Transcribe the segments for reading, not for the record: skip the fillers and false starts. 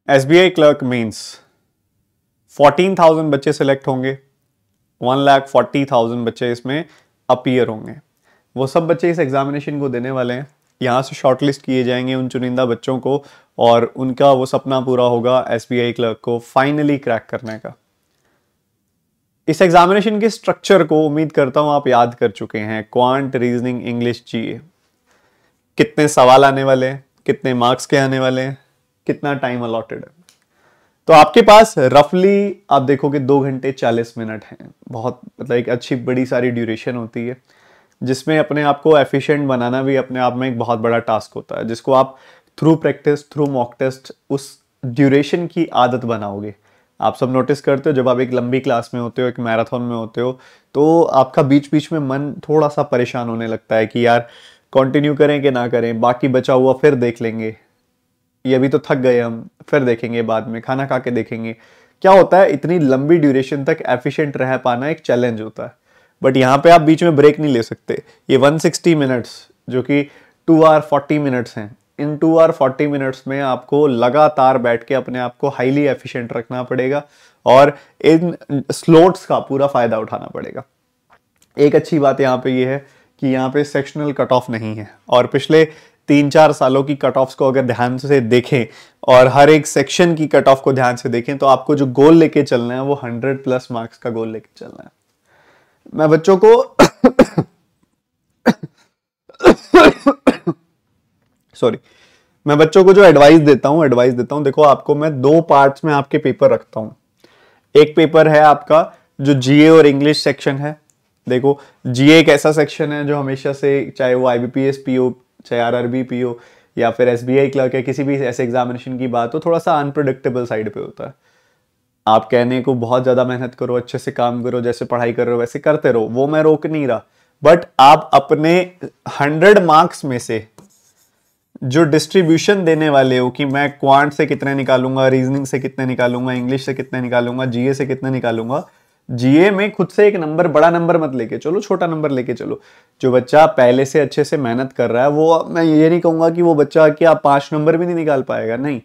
SBI clerk means 14,000 बच्चे select होंगे, 1,40,000 बच्चे इसमें अपीयर होंगे। वो सब बच्चे इस एग्जामिनेशन को देने वाले हैं। यहाँ से शॉर्टलिस्ट किए जाएंगे उन चुनिंदा बच्चों को और उनका वो सपना पूरा होगा SBI क्लर्क को फाइनली क्रैक करने का। इस एग्जामिनेशन के स्ट्रक्चर को उम्मीद करता हूं आप याद कर चुके हैं। क्वांट, रीजनिंग, इंग्लिश, जीए। कितने सवाल आने वाले हैं, कितने मार्क्स के आने वाले हैं, कितना टाइम अलॉटेड है। तो आपके पास रफली आप देखोगे 2 घंटे 40 मिनट हैं। बहुत मतलब एक अच्छी बड़ी सारी ड्यूरेशन होती है, जिसमें अपने आप को एफिशिएंट बनाना भी अपने आप में एक बहुत बड़ा टास्क होता है, जिसको आप through practice, through mock test उस ड्यूरेशन की आदत बनाओगे। आप सब नोटिस करते हो जब आप एक लंबी क्लास में होते हो, एक मैराथन में होते हो, तो आपका बीच बीच में मन थोड़ा सा परेशान होने लगता है कि यार कंटिन्यू करें कि ना करें, बाकी बचा हुआ फिर देख लेंगे, ये अभी तो थक गए हम, फिर देखेंगे, बाद में खाना खा के देखेंगे। क्या होता है, इतनी लंबी ड्यूरेशन तक एफिशिएंट रह पाना एक चैलेंज होता है। बट यहाँ पे आप बीच में ब्रेक नहीं ले सकते। ये 160 मिनट्स जो कि 2 आवर 40 मिनट्स हैं, इन 2 आवर 40 मिनट्स में आपको लगातार बैठ के अपने आप को हाईली एफिशिएंट रखना पड़ेगा और इन स्लॉट्स का पूरा फायदा उठाना पड़ेगा। एक अच्छी बात यहाँ पे ये है कि यहाँ पे सेक्शनल कट ऑफ नहीं है, और पिछले 3-4 सालों की कट ऑफ्स को अगर ध्यान से देखें और हर एक सेक्शन की कट ऑफ को ध्यान से देखें तो आपको जो गोल लेके चलना है वो 100+ मार्क्स का गोल लेके चलना है। मैं बच्चों को सॉरी, मैं बच्चों को जो एडवाइस देता हूं, देखो आपको मैं 2 पार्ट्स में आपके पेपर रखता हूं। एक पेपर है आपका जो जीए और इंग्लिश सेक्शन है। देखो जीए एक ऐसा सेक्शन है जो हमेशा से, चाहे वो IBPS पीओ, चाहे RRB पीओ या फिर SBI क्लर्क है, किसी भी ऐसे एग्जामिनेशन की बात हो, थोड़ा सा अनप्रेडिक्टेबल साइड पे होता है। आप कहने को बहुत ज्यादा मेहनत करो, अच्छे से काम करो, जैसे पढ़ाई कर रहे हो वैसे करते रहो, वो मैं रोक नहीं रहा। बट आप अपने 100 मार्क्स में से जो डिस्ट्रीब्यूशन देने वाले हो कि मैं क्वांट से कितने निकालूंगा, रीजनिंग से कितने निकालूंगा, इंग्लिश से कितने निकालूंगा, जीए से कितने निकालूंगा, जीए में खुद से एक नंबर, बड़ा नंबर मत लेके चलो, छोटा नंबर लेके चलो। जो बच्चा पहले से अच्छे से मेहनत कर रहा है, वो मैं ये नहीं कहूंगा कि वो बच्चा कि आप 5 नंबर भी नहीं निकाल पाएगा, नहीं,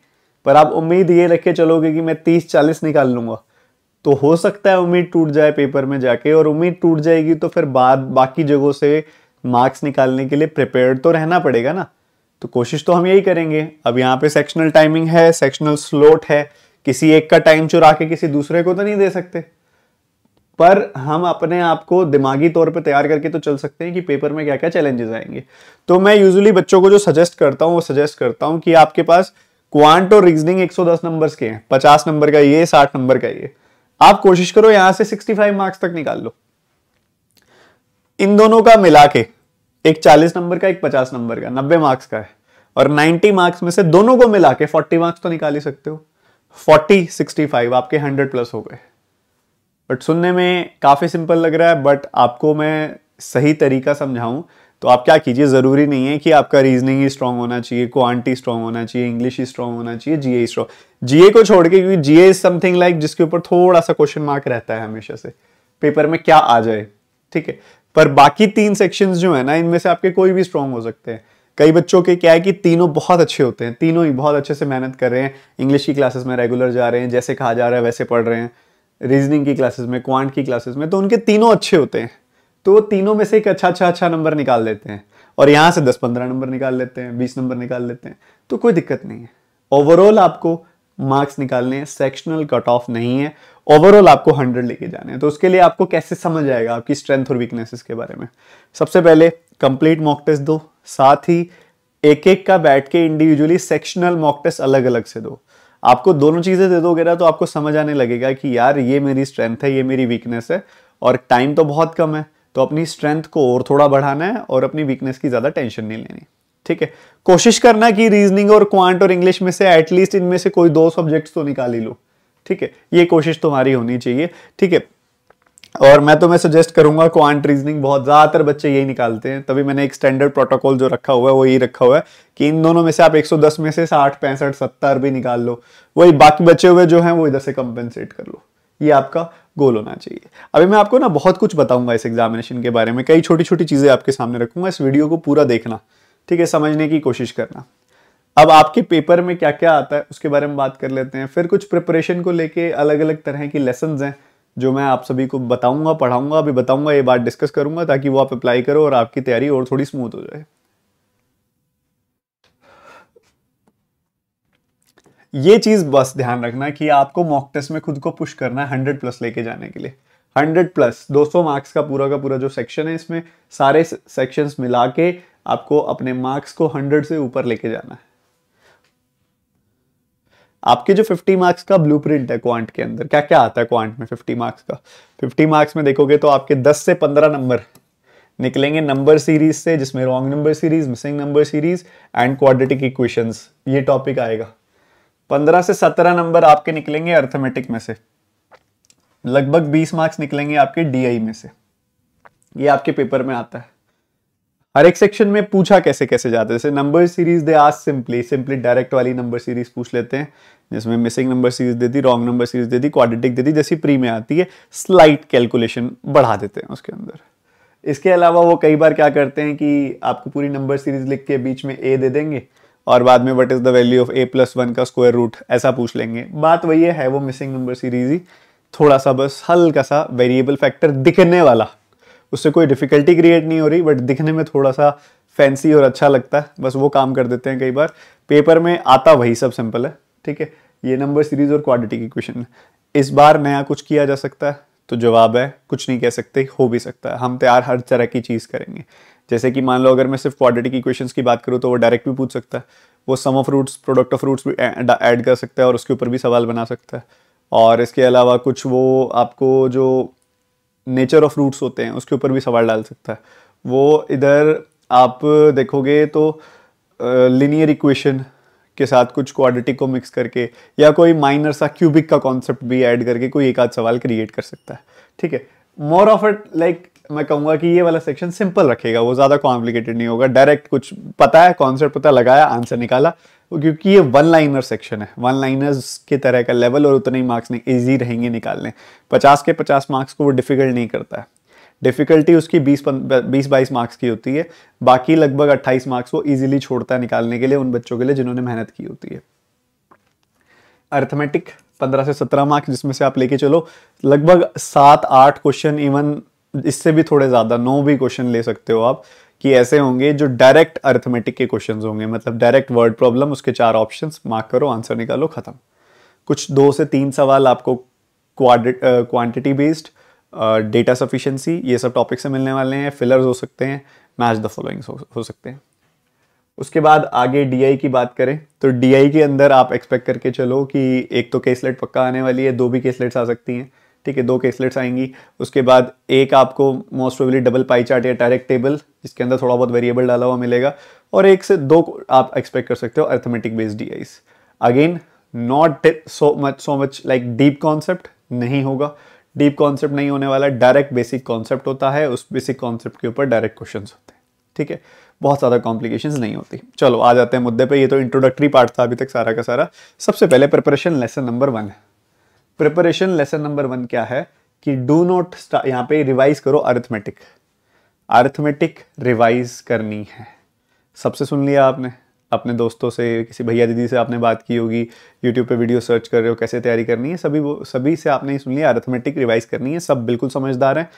पर आप उम्मीद ये रख के चलोगे कि मैं 30-40 निकाल लूंगा, तो हो सकता है उम्मीद टूट जाए पेपर में जाके, और उम्मीद टूट जाएगी तो फिर बाकी जगहों से मार्क्स निकालने के लिए प्रिपेयर्ड तो रहना पड़ेगा ना। तो कोशिश तो हम यही करेंगे। अब यहाँ पे सेक्शनल टाइमिंग है, सेक्शनल स्लॉट है, किसी एक का टाइम चुरा के किसी दूसरे को तो नहीं दे सकते, पर हम अपने आप को दिमागी तौर पे तैयार करके तो चल सकते हैं कि पेपर में क्या क्या चैलेंजेस आएंगे। तो मैं यूजुअली बच्चों को जो सजेस्ट करता हूँ वो सजेस्ट करता हूँ कि आपके पास क्वांट और रीजनिंग 110 नंबर्स के हैं, 50 नंबर का ये, 60 नंबर का ये। आप कोशिश करो यहां से 65 मार्क्स तक निकाल लो। इन दोनों का मिला के एक 40 नंबर का, एक 50 नंबर का, 90 मार्क्स का है, और 90 मार्क्स में से दोनों को मिला के 40 मार्क्स तो निकाल ही सकते हो। 40-65 आपके 100+ हो गए। बट सुनने में काफी सिंपल लग रहा है, बट आपको मैं सही तरीका समझाऊं तो आप क्या कीजिए, जरूरी नहीं है कि आपका रीजनिंग ही स्ट्रांग होना चाहिए, क्वांट ही स्ट्रांग होना चाहिए, इंग्लिश ही स्ट्रांग होना चाहिए, जीए ही स्ट्रांग। जीए को छोड़ के, क्योंकि जीए इज समथिंग लाइक जिसके ऊपर थोड़ा सा क्वेश्चन मार्क रहता है हमेशा से, पेपर में क्या आ जाए, ठीक है। पर बाकी 3 सेक्शंस जो है ना, इनमें से आपके कोई भी स्ट्रांग हो सकते हैं। कई बच्चों के क्या है कि तीनों बहुत अच्छे होते हैं, तीनों ही बहुत अच्छे से मेहनत कर रहे हैं, इंग्लिश की क्लासेस में रेगुलर जा रहे हैं, जैसे कहा जा रहा है वैसे पढ़ रहे हैं, रीजनिंग की क्लासेस में, क्वांट की क्लासेस में, तो उनके तीनों अच्छे होते हैं। तो वो तीनों में से एक अच्छा नंबर निकाल लेते हैं, और यहां से 10-15 नंबर निकाल लेते हैं, 20 नंबर निकाल लेते हैं, तो कोई दिक्कत नहीं है। ओवरऑल आपको मार्क्स निकालने हैं, सेक्शनल कट ऑफ नहीं है, ओवरऑल आपको 100 लेके जाने हैं। तो उसके लिए आपको कैसे समझ आएगा आपकी स्ट्रेंथ और वीकनेसेस के बारे में, सबसे पहले कंप्लीट मॉक टेस्ट दो, साथ ही एक एक का बैठ के इंडिविजुअली सेक्शनल मॉक टेस्ट अलग अलग से दो। आपको दोनों चीजें दे दोगे ना तो आपको समझ आने लगेगा कि यार ये मेरी स्ट्रेंथ है, ये मेरी वीकनेस है, और टाइम तो बहुत कम है, तो अपनी स्ट्रेंथ को और थोड़ा बढ़ाना है और अपनी वीकनेस की ज्यादा टेंशन नहीं लेनी, ठीक है। कोशिश करना कि रीजनिंग और क्वांट और इंग्लिश में से एटलीस्ट इनमें से कोई 2 सब्जेक्ट्स तो निकाल ही लो, ठीक है, ये कोशिश तुम्हारी होनी चाहिए, ठीक है। और मैं तुम्हें सजेस्ट करूंगा क्वांट रीजनिंग, बहुत ज्यादातर बच्चे यही निकालते हैं, तभी मैंने एक स्टैंडर्ड प्रोटोकॉल जो रखा हुआ है वो यही रखा हुआ है कि इन दोनों में से आप 110 में से 60, 65, 70 भी निकाल लो, वही बाकी बचे हुए जो हैं वो इधर से कंपेंसेट कर लो, ये आपका गोल होना चाहिए। अभी मैं आपको ना बहुत कुछ बताऊंगा इस एग्जामिनेशन के बारे में, कई छोटी छोटी चीजें आपके सामने रखूंगा, इस वीडियो को पूरा देखना, ठीक है, समझने की कोशिश करना। अब आपके पेपर में क्या क्या आता है उसके बारे में बात कर लेते हैं। फिर कुछ प्रिपरेशन को लेके अलग अलग तरह की लेसन्स हैं जो मैं आप सभी को बताऊंगा, पढ़ाऊंगा, अभी बताऊंगा, ये बात डिस्कस करूंगा ताकि वो आप अप्लाई करो और आपकी तैयारी और थोड़ी स्मूथ हो जाए। ये चीज बस ध्यान रखना कि आपको मॉक टेस्ट में खुद को पुश करना है 100+ लेके जाने के लिए। 100+ 200 मार्क्स का पूरा जो सेक्शन है, इसमें सारे सेक्शंस मिला के आपको अपने मार्क्स को 100 से ऊपर लेके जाना है। आपके जो 50 मार्क्स का ब्लूप्रिंट है क्वांट के अंदर, क्या क्या आता है क्वांट में 50 मार्क्स का। 50 मार्क्स में देखोगे तो आपके 10 से 15 नंबर निकलेंगे नंबर सीरीज से, जिसमें wrong number series, missing number series and quadratic equations, ये टॉपिक आएगा। 15 से 17 नंबर आपके निकलेंगे अर्थमेटिक में से। लगभग 20 मार्क्स निकलेंगे आपके डीआई में से। ये आपके पेपर में आता है। हर एक सेक्शन में पूछा कैसे कैसे जाता है, जैसे नंबर सीरीज दे आज सिंपली डायरेक्ट वाली नंबर सीरीज पूछ लेते हैं, जिसमें मिसिंग नंबर सीरीज दे दी, रॉन्ग नंबर सीरीज दे दी, क्वाड्रेटिक दे दी, जैसी प्री में आती है। स्लाइट कैलकुलेशन बढ़ा देते हैं उसके अंदर। इसके अलावा वो कई बार क्या करते हैं कि आपको पूरी नंबर सीरीज लिख के बीच में ए दे देंगे और बाद में what is the value of a+1 का स्क्वायर रूट, ऐसा पूछ लेंगे। बात वही है वो मिसिंग नंबर सीरीज ही, थोड़ा सा बस हल्का सा वेरिएबल फैक्टर दिखने वाला, उससे कोई डिफिकल्टी क्रिएट नहीं हो रही, बट दिखने में थोड़ा सा फैंसी और अच्छा लगता है, बस वो काम कर देते हैं कई बार। पेपर में आता वही सब सिंपल है, ठीक है। ये नंबर सीरीज और क्वाड्रेटिक इक्वेशन। इस बार नया कुछ किया जा सकता है, तो जवाब है कुछ नहीं कह सकते, हो भी सकता है। हम तैयार हर तरह की चीज़ करेंगे। जैसे कि मान लो अगर मैं सिर्फ क्वाड्रेटिक इक्वेशंस की बात करूँ तो वो डायरेक्ट भी पूछ सकता है, वो sum of roots, product of roots भी ऐड कर सकता है और उसके ऊपर भी सवाल बना सकता है। और इसके अलावा कुछ वो आपको जो नेचर ऑफ रूट्स होते हैं उसके ऊपर भी सवाल डाल सकता है। वो इधर आप देखोगे तो लिनियर इक्वेशन के साथ कुछ क्वाड्रेटिक को मिक्स करके या कोई माइनर सा क्यूबिक का कॉन्सेप्ट भी ऐड करके कोई एक आध सवाल क्रिएट कर सकता है, ठीक है। मोर ऑफ इट लाइक मैं कहूँगा कि ये वाला सेक्शन सिंपल रखेगा, वो ज़्यादा कॉम्प्लिकेटेड नहीं होगा। डायरेक्ट कुछ पता है, कॉन्सेप्ट पता लगाया, आंसर निकाला, क्योंकि ये वन लाइनर सेक्शन है, वन लाइनर्स के तरह का लेवल, और उतने ही मार्क्स नहीं ईजी रहेंगे निकालने। 50 के 50 मार्क्स को वो डिफिकल्ट नहीं करता है। डिफिकल्टी उसकी 20-22 मार्क्स की होती है, बाकी लगभग 28 मार्क्स वो इजीली छोड़ता है निकालने के लिए उन बच्चों के लिए जिन्होंने मेहनत की होती है। अर्थमेटिक 15 से 17 मार्क्स, जिसमें से आप लेके चलो लगभग 7-8 क्वेश्चन, इवन इससे भी थोड़े ज़्यादा 9 भी क्वेश्चन ले सकते हो आप, कि ऐसे होंगे जो डायरेक्ट अर्थमेटिक के क्वेश्चंस होंगे, मतलब डायरेक्ट वर्ड प्रॉब्लम, उसके 4 ऑप्शंस, मार्क करो, आंसर निकालो, खत्म। कुछ 2 से 3 सवाल आपको क्वांटिटी बेस्ड, डेटा सफिशिएंसी, ये सब टॉपिक से मिलने वाले हैं। फिलर्स हो सकते हैं, मैच द फॉलोइंग हो सकते हैं। उसके बाद आगे डीआई की बात करें तो डीआई के अंदर आप एक्सपेक्ट करके चलो कि एक तो केसलेट पक्का आने वाली है, 2 भी केसलेट्स आ सकती हैं, ठीक है, 2 केसलेट्स आएंगी। उसके बाद एक आपको most probably double pie chart या डायरेक्ट टेबल, जिसके अंदर थोड़ा बहुत वेरिएबल डाला हुआ मिलेगा, और 1 से 2 आप एक्सपेक्ट कर सकते हो arithmetic based DIs. Again not so much like deep concept नहीं होगा, डीप कॉन्सेप्ट नहीं होने वाला, डायरेक्ट बेसिक कॉन्सेप्ट होता है, उस बेसिक कॉन्सेप्ट के ऊपर डायरेक्ट क्वेश्चन होते हैं, ठीक है, बहुत ज़्यादा कॉम्प्लिकेशंस नहीं होती। चलो आ जाते हैं मुद्दे पे। ये तो इंट्रोडक्टरी पार्ट था अभी तक सारा का सारा। सबसे पहले प्रिपरेशन लेसन नंबर 1 है। प्रिपरेशन लेसन नंबर 1 क्या है कि डू नॉट यहाँ पे रिवाइज करो अर्थमेटिक। अर्थमेटिक रिवाइज करनी है। सबसे सुन लिया आपने, अपने दोस्तों से, किसी भैया दीदी से आपने बात की होगी, यूट्यूब पे वीडियो सर्च कर रहे हो कैसे तैयारी करनी है, सभी से आपने सुन लिया अर्थमेटिक रिवाइज करनी है। सब बिल्कुल समझदार हैं,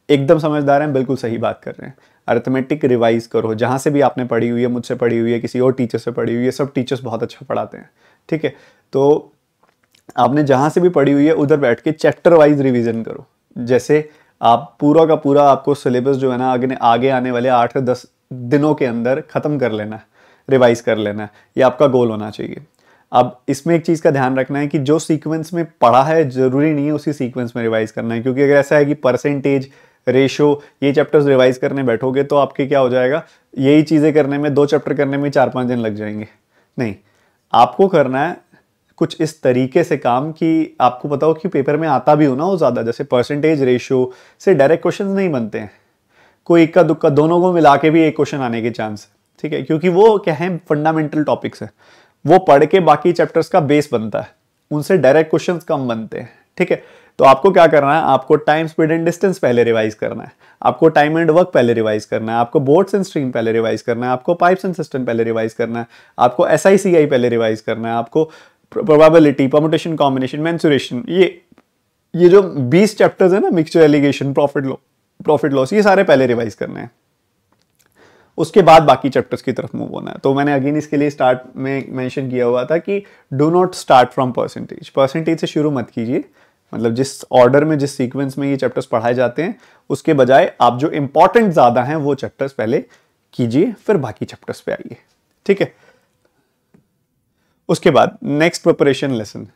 एकदम समझदार हैं, बिल्कुल सही बात कर रहे हैं। अर्थमेटिक रिवाइज करो, जहाँ से भी आपने पढ़ी हुई है, मुझसे पढ़ी हुई है, किसी और टीचर से पढ़ी हुई है, सब टीचर्स बहुत अच्छा पढ़ाते हैं, ठीक है। तो आपने जहाँ से भी पढ़ी हुई है उधर बैठ के चैप्टर वाइज रिवीजन करो। जैसे आप पूरा का पूरा आपको सिलेबस जो है ना आगे आने वाले 8 से 10 दिनों के अंदर ख़त्म कर लेना है, रिवाइज कर लेना है, ये आपका गोल होना चाहिए। अब इसमें एक चीज़ का ध्यान रखना है कि जो सीक्वेंस में पढ़ा है ज़रूरी नहीं है उसी सीक्वेंस में रिवाइज करना है, क्योंकि अगर ऐसा है कि परसेंटेज, रेशो, ये चैप्टर्स रिवाइज करने बैठोगे तो आपके क्या हो जाएगा, यही चीज़ें करने में 2 चैप्टर करने में 4-5 दिन लग जाएंगे। नहीं, आपको करना है कुछ इस तरीके से काम कि आपको पता हो कि पेपर में आता भी हो ना वो ज़्यादा, जैसे परसेंटेज, रेशो से डायरेक्ट क्वेश्चन नहीं बनते हैं, कोई इक्का दुक्का दोनों को मिला के भी एक क्वेश्चन आने के चांस है, ठीक है, क्योंकि वो क्या है फंडामेंटल टॉपिक्स है, वो पढ़ के बाकी चैप्टर्स का बेस बनता है, उनसे डायरेक्ट क्वेश्चंस कम बनते हैं, ठीक है। तो आपको क्या करना है, आपको टाइम स्पीड एंड डिस्टेंस पहले रिवाइज करना है, आपको टाइम एंड वर्क पहले रिवाइज करना है, आपको बोर्ड्स एंड स्ट्रीम पहले रिवाइज करना है, आपको पाइप्स एंड सिस्टम पहले रिवाइज करना है, आपको SICI पहले रिवाइज करना है, आपको प्रोबेबिलिटी, परम्यूटेशन, कॉम्बिनेशन, मेंसुरेशन, ये जो 20 चैप्टर्स है ना, मिक्सचर, एलिगेशन, प्रॉफिट लॉस, ये सारे पहले रिवाइज करने हैं। उसके बाद बाकी चैप्टर्स की तरफ मूव होना है। तो मैंने अगेन इसके लिए स्टार्ट में मेंशन किया हुआ था कि do not start from percentage से शुरू मत कीजिए, मतलब जिस ऑर्डर में, जिस सीक्वेंस में ये चैप्टर्स पढ़ाए जाते हैं उसके बजाय आप जो इंपॉर्टेंट ज्यादा हैं वो चैप्टर्स पहले कीजिए, फिर बाकी चैप्टर्स पे आइए, ठीक है। उसके बाद नेक्स्ट प्रिपरेशन लेसन।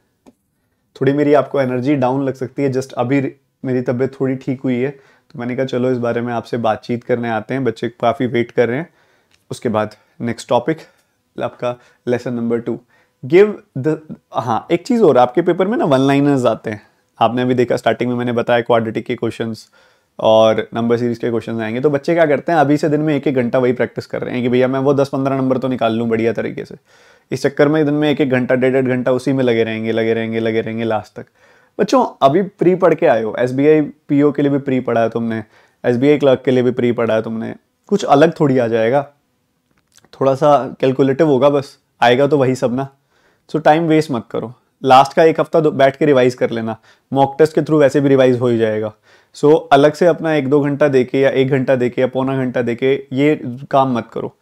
थोड़ी मेरी आपको एनर्जी डाउन लग सकती है, जस्ट अभी मेरी तबीयत थोड़ी ठीक हुई है, तो मैंने कहा चलो इस बारे में आपसे बातचीत करने आते हैं, बच्चे काफ़ी वेट कर रहे हैं। उसके बाद नेक्स्ट टॉपिक आपका लेसन नंबर 2, गिव द, हाँ एक चीज़ और, आपके पेपर में ना वन लाइनर्स आते हैं, आपने अभी देखा स्टार्टिंग में मैंने बताया क्वाड्रेटिक के क्वेश्चंस और नंबर सीरीज के क्वेश्चंस आएंगे। तो बच्चे क्या करते हैं, अभी से दिन में 1-1 घंटा वही प्रैक्टिस कर रहे हैं कि भैया मैं वो 10-15 नंबर तो निकाल लूँ बढ़िया तरीके से। इस चक्कर में दिन में 1-1 घंटा, 1.5 घंटा उसी में लगे रहेंगे लास्ट तक। बच्चों अभी प्री पढ़ के आए हो, SBI PO के लिए भी प्री पढ़ा है तुमने, SBI क्लर्क के लिए भी प्री पढ़ा है तुमने, कुछ अलग थोड़ी आ जाएगा, थोड़ा सा कैलकुलेटिव होगा, बस आएगा तो वही सब ना। सो टाइम वेस्ट मत करो, लास्ट का 1 हफ्ता बैठ के रिवाइज कर लेना, मॉक टेस्ट के थ्रू वैसे भी रिवाइज हो ही जाएगा। सो अलग से अपना 1-2 घंटा देके या 1 घंटा देके या पौना घंटा देके ये काम मत करो।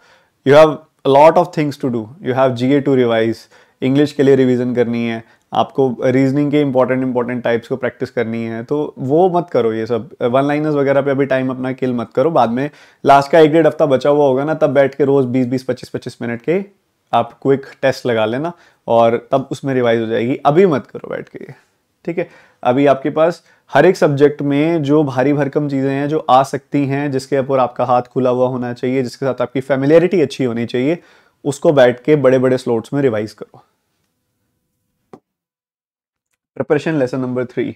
You have a lot of things to do, you have GA to revise, English के लिए रिवीजन करनी है, आपको रीजनिंग के इंपॉर्टेंट टाइप्स को प्रैक्टिस करनी है, तो वो मत करो, ये सब वन लाइनर्स वगैरह पे अभी टाइम अपना किल मत करो। बाद में लास्ट का 1-1.5 हफ्ता बचा हुआ होगा ना, तब बैठ के रोज 20-20, 25-25 मिनट के आप क्विक टेस्ट लगा लेना और तब उसमें रिवाइज हो जाएगी, अभी मत करो बैठ के, ठीक है। अभी आपके पास हर एक सब्जेक्ट में जो भारी भरकम चीज़ें हैं जो आ सकती हैं, जिसके ऊपर आपका हाथ खुला हुआ होना चाहिए, जिसके साथ आपकी फैमिलियरिटी अच्छी होनी चाहिए, उसको बैठ के बड़े बड़े स्लॉट्स में रिवाइज करो। Preparation lesson number 3।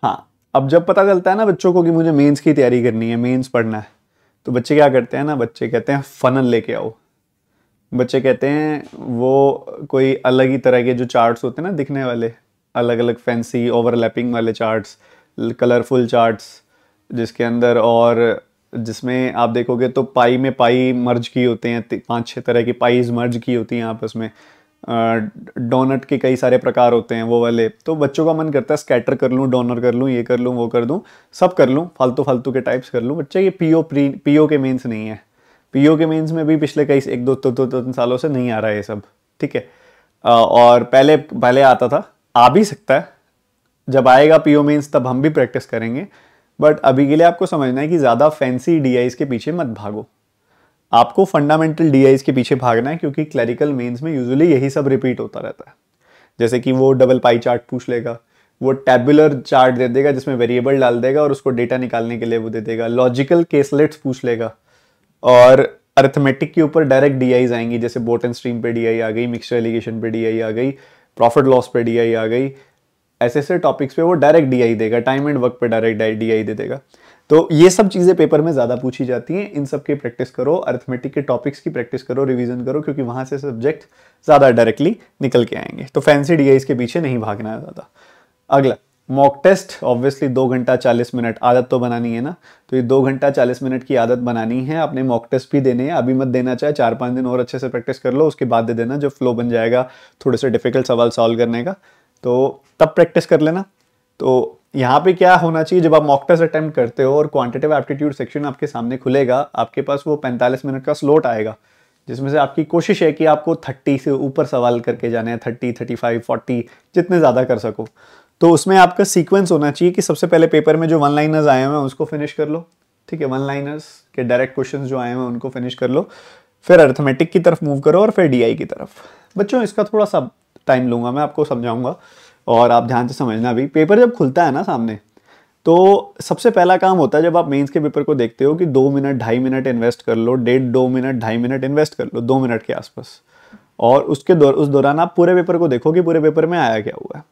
हाँ, अब जब पता चलता है ना बच्चों को कि मुझे मेंस की तैयारी करनी है, मेंस पढ़ना है, तो बच्चे क्या करते हैं ना, बच्चे कहते हैं फनल लेके आओ। बच्चे कहते हैं वो कोई अलग ही तरह के जो चार्ट्स होते हैं ना दिखने वाले, अलग अलग फैंसी ओवरलैपिंग वाले चार्ट्स, कलरफुल चार्ट्स, जिसके अंदर और जिसमें आप देखोगे तो पाई में पाई मर्ज की होते हैं, 5-6 तरह की पाईज मर्ज की होती हैं आपस में, डोनट के कई सारे प्रकार होते हैं वो वाले। तो बच्चों का मन करता है स्कैटर कर लूँ, डोनर कर लूँ, ये कर लूँ, वो कर दूँ, सब कर लूँ, फालतू के टाइप्स कर लूँ। बच्चे ये पीओ के मेंस नहीं है, पीओ के मेंस में भी पिछले कई 1-2-3 सालों से नहीं आ रहा है ये सब, ठीक है। और पहले आता था, आ भी सकता है, जब आएगा पीओ मेंस तब हम भी प्रैक्टिस करेंगे, बट अभी के लिए आपको समझना है कि ज़्यादा फैंसी DIs के पीछे मत भागो, आपको फंडामेंटल DIs के पीछे भागना है, क्योंकि क्लरिकल मेंस में यूजुअली यही सब रिपीट होता रहता है। जैसे कि वो डबल पाई चार्ट पूछ लेगा, वो टैबुलर चार्ट दे देगा जिसमें वेरिएबल डाल देगा और उसको डेटा निकालने के लिए वो दे देगा, लॉजिकल केसलेट्स पूछ लेगा, और अरिथमेटिक के ऊपर डायरेक्ट DIs आएंगी, जैसे बोट एंड स्ट्रीम पे DI आ गई, मिक्सचर एलिगेशन पे DI आ गई, प्रॉफिट लॉस पे DI आ गई, ऐसे टॉपिक्स पे वो डायरेक्ट DI देगा, टाइम एंड वर्क पे डायरेक्ट DI दे देगा। तो ये सब चीज़ें पेपर में ज़्यादा पूछी जाती हैं, इन सब की प्रैक्टिस करो, अरिथमेटिक के टॉपिक्स की प्रैक्टिस करो, रिवीजन करो, क्योंकि वहाँ से सब्जेक्ट ज़्यादा डायरेक्टली निकल के आएंगे। तो फैंसी DIs के पीछे नहीं भागना है ज़्यादा। अगला मॉक टेस्ट, ऑब्वियसली 2 घंटा 40 मिनट, आदत तो बनानी है ना, तो ये 2 घंटा 40 मिनट की आदत बनानी है, अपने मॉक टेस्ट भी देने हैं, अभी मत देना, चाहे 4-5 दिन और अच्छे से प्रैक्टिस कर लो, उसके बाद दे देना, जब फ्लो बन जाएगा थोड़े से डिफिकल्ट सवाल सॉल्व करने का, तो तब प्रैक्टिस कर लेना। तो यहाँ पे क्या होना चाहिए, जब आप मॉक टेस्ट अटेम्प्ट करते हो और क्वांटिटेटिव एप्टीट्यूड सेक्शन आपके सामने खुलेगा, आपके पास वो 45 मिनट का स्लॉट आएगा, जिसमें से आपकी कोशिश है कि आपको 30 से ऊपर सवाल करके जाने हैं, 30, 35, 40, जितने ज़्यादा कर सको। तो उसमें आपका सीक्वेंस होना चाहिए कि सबसे पहले पेपर में जो वन लाइनर्स आए हुए हैं उसको फिनिश कर लो, ठीक है, वन लाइनर्स के डायरेक्ट क्वेश्चन जो आए हुए हैं उनको फिनिश कर लो, फिर अरिथमेटिक की तरफ मूव करो और फिर DI की तरफ। बच्चों इसका थोड़ा सा टाइम लूँगा, मैं आपको समझाऊंगा और आप ध्यान से समझना भी। पेपर जब खुलता है ना सामने, तो सबसे पहला काम होता है जब आप मेंस के पेपर को देखते हो कि 2 मिनट 2.5 मिनट इन्वेस्ट कर लो, 1.5-2 मिनट 2.5 मिनट इन्वेस्ट कर लो, 2 मिनट के आसपास, और उस दौरान आप पूरे पेपर को देखो कि पूरे पेपर में आया क्या हुआ है।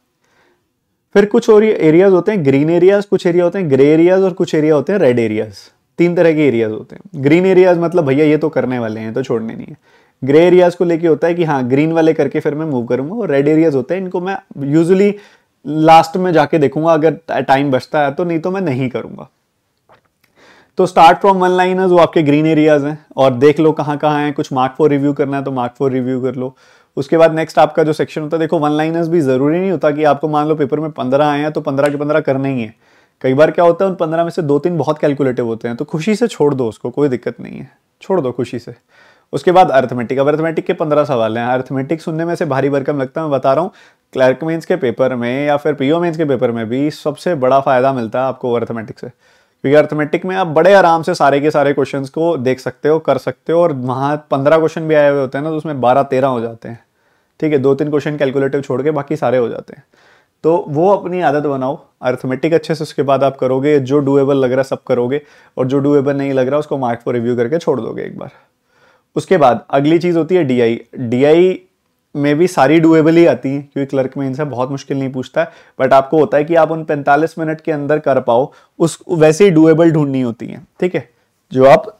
फिर कुछ और एरियाज होते हैं ग्रीन एरियाज, कुछ एरिया होते हैं ग्रे एरियाज और कुछ एरिया होते हैं रेड एरियाज। 3 तरह के एरियाज होते हैं। ग्रीन एरियाज मतलब भैया ये तो करने वाले हैं तो छोड़ने नहीं है। ग्रे एरियाज को लेके होता है कि हाँ ग्रीन वाले करके फिर मैं मूव करूंगा, और रेड एरियाज होते हैं इनको मैं यूजुअली लास्ट में जाके देखूंगा अगर टाइम बचता है तो, नहीं तो मैं नहीं करूंगा। तो स्टार्ट फ्रॉम वन लाइनर्स, वो आपके ग्रीन एरियाज हैं, और देख लो कहाँ कहाँ हैं। कुछ मार्क फॉर रिव्यू करना है तो मार्क फॉर रिव्यू कर लो। उसके बाद नेक्स्ट आपका जो सेक्शन होता है, देखो वन लाइनर्स भी जरूरी नहीं होता कि आपको मान लो पेपर में 15 आए हैं तो 15 के 15 करने ही है। कई बार क्या होता है उन 15 में से 2-3 बहुत कैलकुलेटिव होते हैं, तो खुशी से छोड़ दो उसको, कोई दिक्कत नहीं है, छोड़ दो खुशी से। उसके बाद अर्थमेटिक, अब अर्थमेटिक के 15 सवाल हैं। अर्थमेटिक सुनने में से भारी भरकम लगता है, मैं बता रहा हूँ क्लर्क मेंस के पेपर में या फिर पीओ मेंस के पेपर में भी सबसे बड़ा फायदा मिलता है आपको अर्थमेटिक से, क्योंकि अर्थमेटिक में आप बड़े आराम से सारे के सारे क्वेश्चंस को देख सकते हो, कर सकते हो, और वहाँ 15 क्वेश्चन भी आए हुए होते हैं ना, तो उसमें 12-13 हो जाते हैं, ठीक है। 2-3 क्वेश्चन कैलकुलेटिव छोड़ के बाकी सारे हो जाते हैं। तो वो अपनी आदत बनाओ, अर्थमेटिक अच्छे से उसके बाद आप करोगे, जो डूएबल लग रहा है सब करोगे, और जो डूएबल नहीं लग रहा उसको मार्क फॉर रिव्यू करके छोड़ दोगे एक बार। उसके बाद अगली चीज होती है डीआई। डीआई में भी सारी डूएबल ही आती है, क्योंकि क्लर्क में इनसे बहुत मुश्किल नहीं पूछता है, बट आपको होता है कि आप उन 45 मिनट के अंदर कर पाओ, उस वैसे ही डूएबल ढूंढनी होती है, ठीक है। जो आप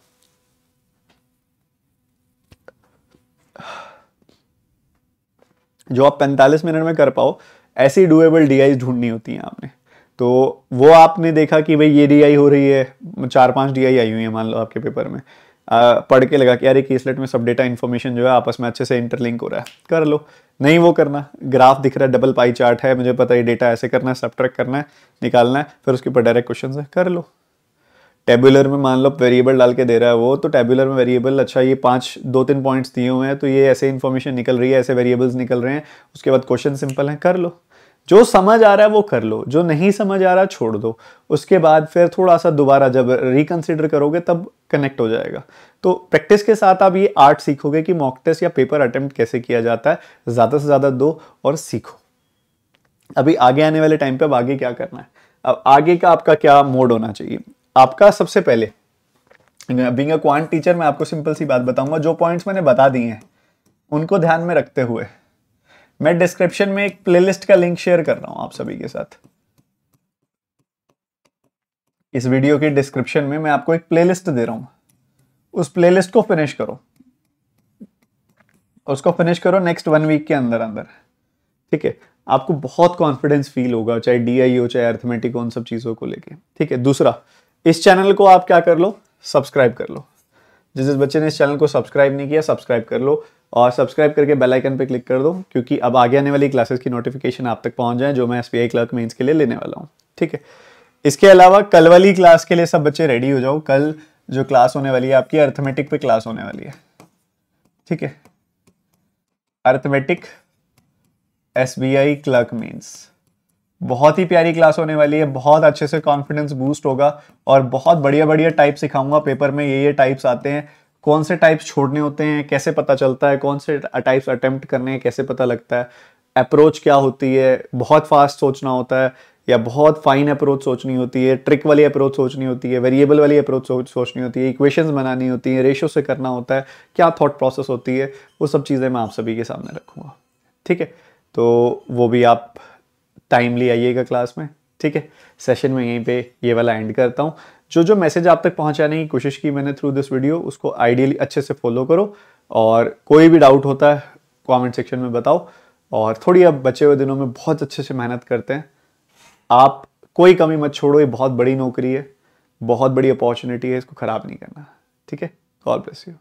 45 मिनट में कर पाओ, ऐसी डूएबल डीआई ढूंढनी होती है आपने। तो वो आपने देखा कि भाई ये डीआई हो रही है, 4-5 डीआई आई हुई है मान लो आपके पेपर में, पढ़ के लगा कि यार एक केसलेट में सब डेटा इन्फॉर्मेशन जो है आपस में अच्छे से इंटरलिंक हो रहा है, कर लो। नहीं वो करना, ग्राफ दिख रहा है, डबल पाई चार्ट है, मुझे पता है डेटा ऐसे करना है, सब्ट्रैक्ट करना है, निकालना है, फिर उसके ऊपर डायरेक्ट क्वेश्चन है, कर लो। टेबुलर में मान लो वेरिएबल डाल के दे रहा है वो, तो टेबुलर में वेरिएबल, अच्छा ये 2-3 पॉइंट्स दिए हुए हैं तो ये ऐसे इन्फॉर्मेशन निकल रही है, ऐसे वेरिएबल्स निकल रहे हैं, उसके बाद क्वेश्चन सिंपल है, कर लो। जो समझ आ रहा है वो कर लो, जो नहीं समझ आ रहा छोड़ दो। उसके बाद फिर थोड़ा सा दोबारा जब रिकंसिडर करोगे तब कनेक्ट हो जाएगा। तो प्रैक्टिस के साथ आप ये आर्ट सीखोगे कि मॉक टेस्ट या पेपर अटेम्प्ट कैसे किया जाता है, ज्यादा से ज्यादा दो और सीखो। अभी आगे आने वाले टाइम पे अब आगे क्या करना है, अब आगे का आपका क्या मोड होना चाहिए। आपका सबसे पहले बीइंग अ क्वांट टीचर मैं आपको सिंपल सी बात बताऊंगा, जो पॉइंट्स मैंने बता दिए हैं उनको ध्यान में रखते हुए मैं डिस्क्रिप्शन में एक प्लेलिस्ट का लिंक शेयर कर रहा हूं आप सभी के साथ। इस वीडियो की डिस्क्रिप्शन में मैं आपको एक प्लेलिस्ट दे रहा हूं, उस प्लेलिस्ट को फिनिश करो, उसको फिनिश करो नेक्स्ट 1 वीक के अंदर अंदर, ठीक है। आपको बहुत कॉन्फिडेंस फील होगा, चाहे डीआई हो चाहे अर्थमेटिक हो, उन सब चीजों को लेके, ठीक है। दूसरा, इस चैनल को आप क्या कर लो, सब्सक्राइब कर लो। जिस बच्चे ने इस चैनल को सब्सक्राइब नहीं किया सब्सक्राइब कर लो, और सब्सक्राइब करके बेल आइकन पे क्लिक कर दो, क्योंकि अब आगे आने वाली क्लासेस की नोटिफिकेशन आप तक पहुंच जाए जो मैं एसबीआई क्लर्क मेंस के लिए लेने वाला हूं, ठीक है। इसके अलावा कल वाली क्लास के लिए सब बच्चे रेडी हो जाओ। कल जो क्लास होने वाली है आपकी अर्थमेटिक पे क्लास होने वाली है, ठीक है। अर्थमेटिक एसबीआई क्लर्क मेंस बहुत ही प्यारी क्लास होने वाली है, बहुत अच्छे से कॉन्फिडेंस बूस्ट होगा, और बहुत बढ़िया बढ़िया टाइप सिखाऊंगा। पेपर में ये टाइप्स आते हैं, कौन से टाइप्स छोड़ने होते हैं, कैसे पता चलता है, कौन से टाइप्स अटेम्प्ट करने हैं, कैसे पता लगता है, अप्रोच क्या होती है, बहुत फास्ट सोचना होता है या बहुत फाइन अप्रोच सोचनी होती है, ट्रिक वाली अप्रोच सोचनी होती है, वेरिएबल वाली अप्रोच सोचनी होती है, इक्वेशंस बनानी होती है, रेशियो से करना होता है, क्या थॉट प्रोसेस होती है, वो सब चीज़ें मैं आप सभी के सामने रखूँगा, ठीक है। तो वो भी आप टाइमली आइएगा क्लास में, ठीक है। सेशन में यहीं पे ये वाला एंड करता हूँ। जो मैसेज आप तक पहुंचाने की कोशिश की मैंने थ्रू दिस वीडियो, उसको आइडियली अच्छे से फॉलो करो, और कोई भी डाउट होता है कमेंट सेक्शन में बताओ। और थोड़ी अब बचे हुए दिनों में बहुत अच्छे से मेहनत करते हैं, आप कोई कमी मत छोड़ो, ये बहुत बड़ी नौकरी है, बहुत बड़ी अपॉर्चुनिटी है, इसको खराब नहीं करना, ठीक है। God bless you.